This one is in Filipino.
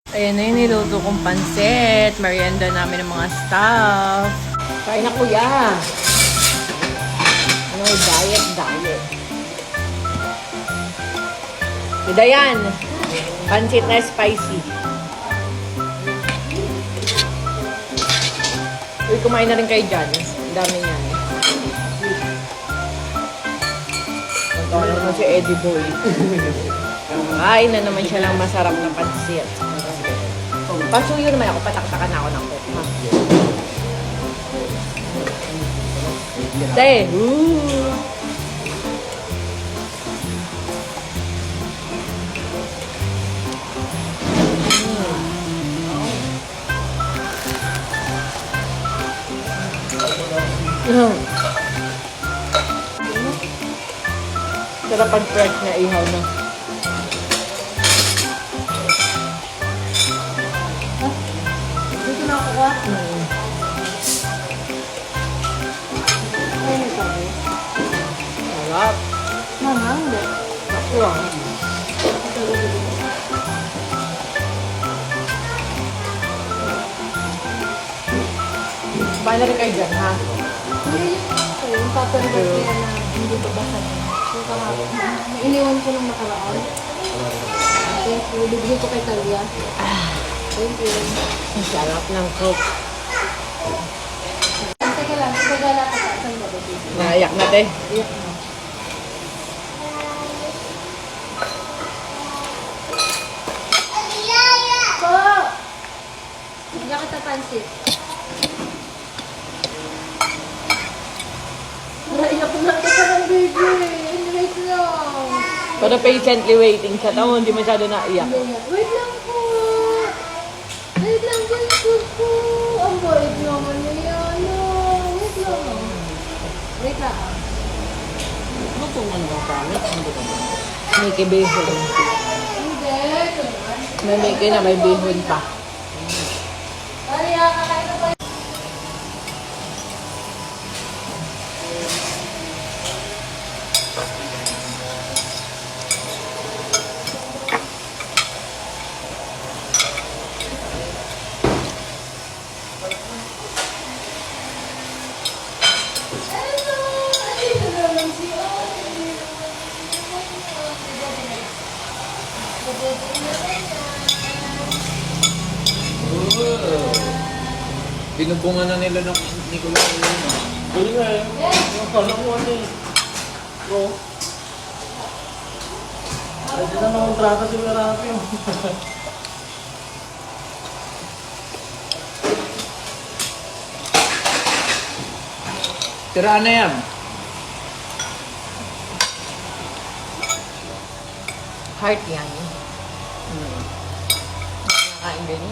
Ayan na yung niluto kong pansit. Merienda namin ng mga staff. Kain na kuya. Ano, diet. Ito yan. Pansit na spicy. Uy, kumain na rin kayo dyan. Ang dami niyan. Magkano naman si Eddie Boy. Kain na naman siya lang masarap na pansit. Pasuyo naman ako, pataktakan ako ng coke. Te! Sarap ang fresh na ihaw na. Dito na ako kuha. Ay, sabi. Sarap. Mama, hindi. Ako lang. Kumain na rin kayo dyan, ha? Yung paperwork kaya na hindi babasa na. Yung kahapon. Iniwan ko nung nakaraan. Thank you. Bibigyan ko kay Talia. Thank you. Ang sarap ng coke. Teka lang. Pagala ka pa. Saan ba ba? Naiyak na, te. Iyak na. Po! Bigyan kita pansit. Naiyak na kita ng baby. Wait lang. Pero patiently waiting siya. Tama, hindi masyado naiyak. Wait lang po. Wait lang po. Ang bait naman niya. Wait lang. Wait lang. Ano kung ano ang pangit? May kibihon. Hindi. May Mickey na may bihon pa. Maria, kakain na ba? Binubungan na nila ng Nicolas. Galing nga eh. Yung kala ko ano eh. Bro. Pwede na nakontrata si Merapio. Tiraan na yan. Heart yan. Nakakain din.